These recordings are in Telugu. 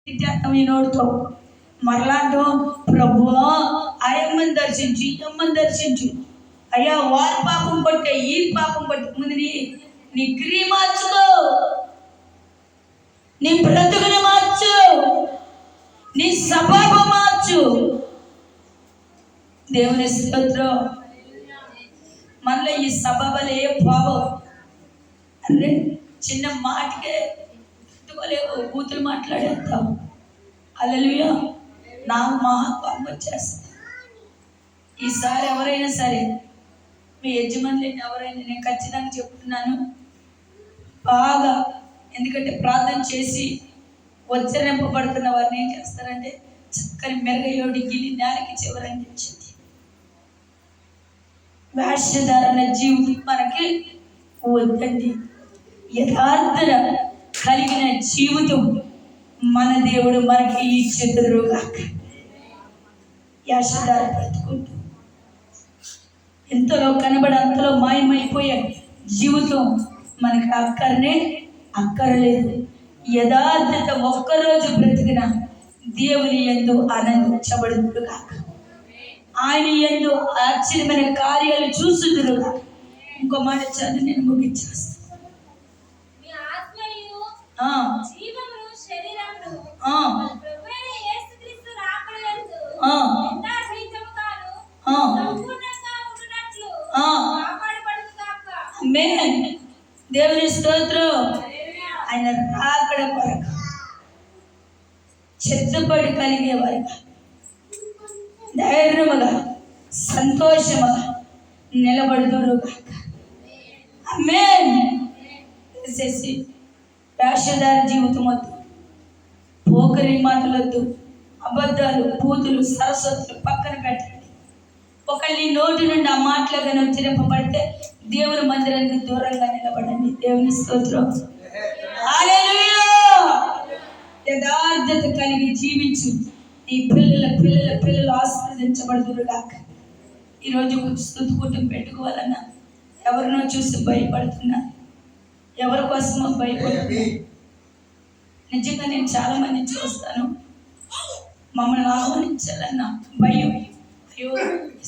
నోడుతో మరలాంటూ ప్రభువా ఆయమ్మని దర్శించి అమ్మని దర్శించు అయ్యా, వారి పాపం పట్టే ఈ పాపం పట్టే ముందు నీ క్రియ మార్చుకో, నీ బ్రతుకుని మార్చు, నీ స్వభావం మార్చు. దేవుని స్తోత్రం. మళ్ళీ ఈ స్వభావాలు ఏ బాబు అంటే చిన్న మాటకే ఎత్తుకోలేవు, కూతురు మాట్లాడేస్తావు. హల్లెలూయా. నాకు మహాపాపం వచ్చేస్తా. ఈసారి ఎవరైనా సరే మీ యజమానులు ఎవరైనా, నేను ఖచ్చితంగా చెప్తున్నాను బాగా, ఎందుకంటే ప్రార్థన చేసి ఉచ్చరింపబడుతున్న వారిని ఏం చేస్తారంటే చక్కని మెరగయోడి గిలి నేలకి చివరని తెచ్చింది. వేషధారణ జీవితం మనకి వద్దండి. యథార్థత కలిగిన జీవితం మన దేవుడు మనకి ఇచ్చేదురుగాక. వేషధార బ్రతుకుంటూ ఎంతలో కనబడి అంతలో మాయమైపోయే జీవితం మనకి అక్కరలేదు. యథార్థత ఒక్కరోజు బ్రతికిన దేవుని యందు ఆనందించబడుదురుగాక. ఆయన యందు ఆశ్చర్యమైన కార్యాలు చూసుదురుగాక. ఇంకో మాట చదివి నేను ముగించేస్తాను. దేవుని స్తోత్రం. ఆయన రాకడ కొరకు చెత్తపడి కలిగేవారుగా, ధైర్యముగా, సంతోషముగా నిలబడుదురుగాక. ఆమేన్. చేసి వేషధార జీవితం వద్దు, పోకరి మాటలొద్దు, అబద్ధాలు, బూతులు, సరస్వతులు పక్కన పెట్టండి. ఒకళ్ళు నీ నోటి నుండి ఆ మాటలుగా ఉచ్చరింపబడితే దేవుని మందిరానికి దూరంగా నిలబడండి. దేవుని స్తోత్రం. హల్లెలూయా. యథార్థత కలిగి జీవించు. నీ పిల్లలు ఆశీర్వదించబడుదురుగాక. ఈరోజు స్తుతి కుటుంబం పెట్టుకోవాలన్నా ఎవరినో చూసి భయపడుతున్నారు, ఎవరి కోసమో భయపడుతున్నారు. నిజంగా నేను చాలా మందిని చూస్తాను, మమ్మల్ని ఆహ్వానించాలన్నా భయం. అయ్యో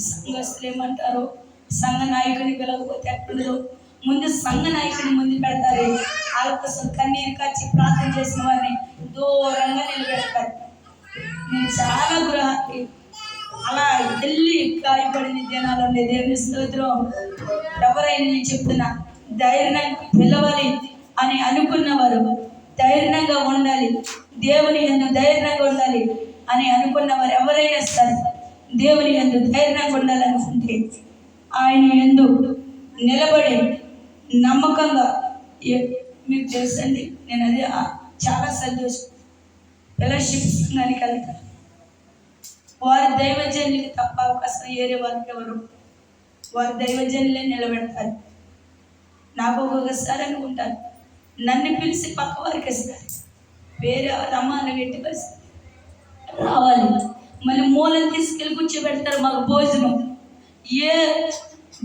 సంఘస్థులు ఏమంటారో, సంఘ నాయకుని గెలవకపోతే ఎక్కడో ముందు సంఘ నాయకుని ముందు పెడతారు. వాళ్ళ కోసం కన్నీరు కాచి ప్రార్థన చేసిన వారిని దూరంగా నిలబెడతారు. నేను చాలా గృహానికి అలా వెళ్ళి గాయపడిన దినాలు ఉండే. దేవుని స్తోత్రం. ఎవరైనా నేను చెప్తున్నా, ధైర్యంగా పిలవాలి అని అనుకున్నవారు ధైర్యంగా ఉండాలి, దేవుని యందు ధైర్యంగా ఉండాలి అని అనుకున్నవారు ఎవరైనా సరే దేవుని యందు ధైర్యంగా ఉండాలనుకుంటే ఆయన యందు నిలబడి నమ్మకంగా, మీకు తెలుసండి, నేను అది చాలా సంతోషం. ఫెలోషిప్ సంఘానికి వెళ్తాను, వారి దైవజనులకి తప్ప అవకాశం ఏరే వారికి ఎవరు, వారి దైవజనులే నిలబెడతారు. నాకు ఒక్కొక్కసారి అనుకుంటాను, నన్ను పిలిచి పక్క వారికి ఇస్తారు, వేరే రమాన్ని పెట్టి పరిస్థితి రావాలి. మళ్ళీ మూలను తీసుకెళ్ళి కూర్చోబెడతారు. మాకు భోజనం ఏ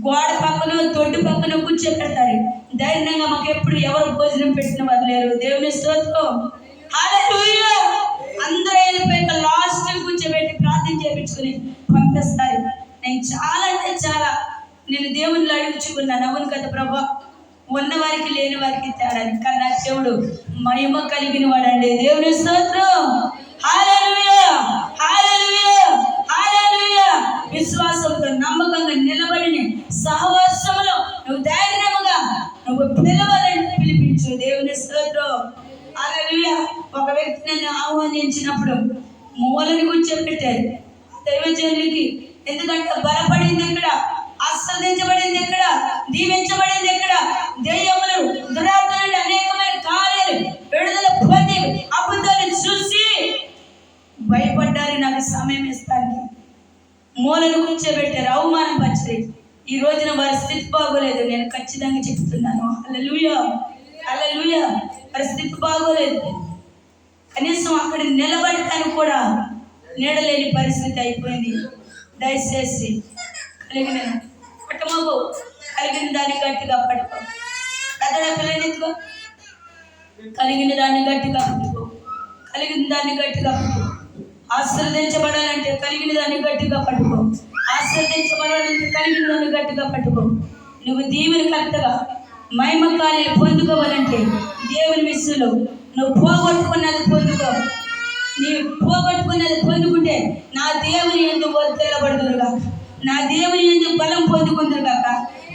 గోడ పక్కన తొడ్డు పక్కన కూర్చోబెడతారు. ధైర్యంగా మాకు ఎప్పుడు ఎవరు భోజనం పెట్టిన వారు లేరు. దేవుని స్తోత్రం. హల్లెలూయా. అందరూ వెళ్ళిపోయాక లాస్ట్ కూర్చోబెట్టి ప్రార్థన చేయించుకుని పంపిస్తారు. నేను చాలా అంటే చాలా నేను దేవుళ్ళు అడుగుచుకున్నాను, అవును కదా ప్రభా, ఉన్న వారికి లేని వారికి తేడాని, కానీ నా దేవుడు మహిమ కలిగిన వాడండి. దేవుని స్తోత్రం. హల్లెలూయా. హల్లెలూయా. హల్లెలూయా. విశ్వాసంతో నమ్మకంగా నిలబడిన సహవాసంలో నువ్వు ధైర్యముగా నువ్వు పిలవాలని పిలిపించు. దేవుని స్తోత్రం. హల్లెలూయా. ఒక వ్యక్తి నన్ను ఆహ్వానించినప్పుడు మూలని కూర్చోబెట్టారు దైవజనులకి. ఎందుకంటే బలపడింది ఎక్కడ, ఆస్వాదించబడింది ఎక్కడ, దీవించబడింది ఎక్కడ, దెయ్యములు, దురాత్మలు, అనేకమైన కార్యాలు, విడుదల పొంది అద్భుతాలు చూసి భయపడ్డారు. నాకు సమయం ఇస్తాను, మూలను కూర్చోబెట్టారు, అవమానపరిచారు. ఈ రోజున వారి స్థితి బాగోలేదు. నేను ఖచ్చితంగా చెప్తున్నాను. హల్లెలూయా. హల్లెలూయా. వారి స్థితి బాగోలేదు. కనీసం అక్కడ నిలబడటానికి కూడా నీడలేని పరిస్థితి అయిపోయింది. దయచేసి కలిగిన పట్టమోగు, కలిగిన దాన్ని గట్టిగా పట్టుకో. పెద్దల పిల్లనికో, కలిగిన దాన్ని గట్టిగా పట్టుకో. కలిగిన దాన్ని గట్టిగా పట్టుకో. ఆశీర్వదించబడాలంటే కలిగిన దాన్ని గట్టిగా పట్టుకో. ఆశీర్వదించబడాలంటే కలిగిన దాన్ని గట్టిగా పట్టుకో. నువ్వు దీవెనకర్తగా మహిమ కార్యాలు పొందుకోవాలంటే దేవుని విషయంలో నువ్వు పోగొట్టుకున్నది పొందుకో. నీవు పోగొట్టుకున్నది పొందుకుంటే నా దేవుని ఎందుకు వర్తిల్లబడుదురుగా, నా దేవుని ఎందుకు బలం పొందుకుందరుగాక.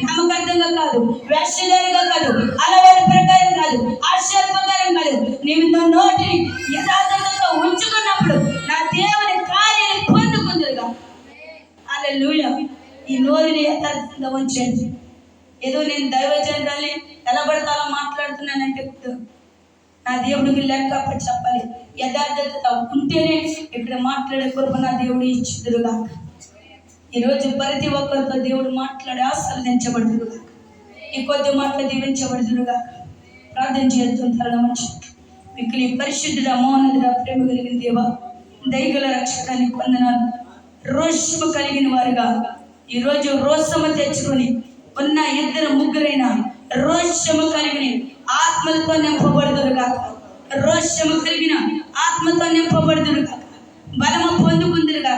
నమ్మకర్థంగా కాదు, వేషధారిగా కాదు, అలవాటు ప్రకారం కాదు, ఆశ్చర్య ప్రకారం కాదు. నీవు నా నోటిని యథార్థంగా ఉంచుకున్నప్పుడు నా దేవుని కార్యాలు పొందుకుందరుగా. హల్లెలూయా. ఈ నోరుని యథార్థంగా ఉంచండి. ఏదో నేను దైవజనురాలి ఎలా పడితే అలా మాట్లాడుతున్నానంటే నా దేవుడికి లెక్క చెప్పాలి. యథార్థత ఉంటేనే ఇక్కడ మాట్లాడే కొరకు నా దేవుడు ఇచ్చిదురుగా. ఈరోజు ప్రతి ఒక్కరితో దేవుడు మాట్లాడి ఆశీర్వదించబడుదురుగా. ఈ కొద్ది మాటలు దీవించబడుదురుగా. ప్రార్థన చేద్దాం. తరగవచ్చు మిక్కిలి పరిశుద్ధుడ, మౌనదుడ, ప్రేమ కలిగిన దేవా, దయగల రక్షకానికి వందనాలు. రోషము కలిగిన వారుగా ఈరోజు రోషము తెచ్చుకొని ఉన్న ఇద్దరు ముగ్గురైన రోషము కలిగిన ఆత్మలతో నింపబడుదురుగా. రోషము కలిగిన ఆత్మతో నింపబడుదురుగా. బలము పొందుకుందురుగా.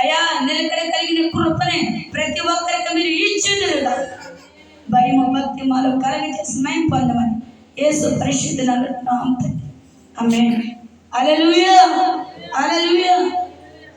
అయా నిలకడ కలిగిన కృపనే ప్రతి ఒక్కరికి మీరు ఇచ్చిందురుగా. భయము భక్తి మాలో కలగ చేసి మేము పొందమని యేసు పరిశుద్ధ నామమున ఆమేన్. హల్లెలూయా. హల్లెలూయా.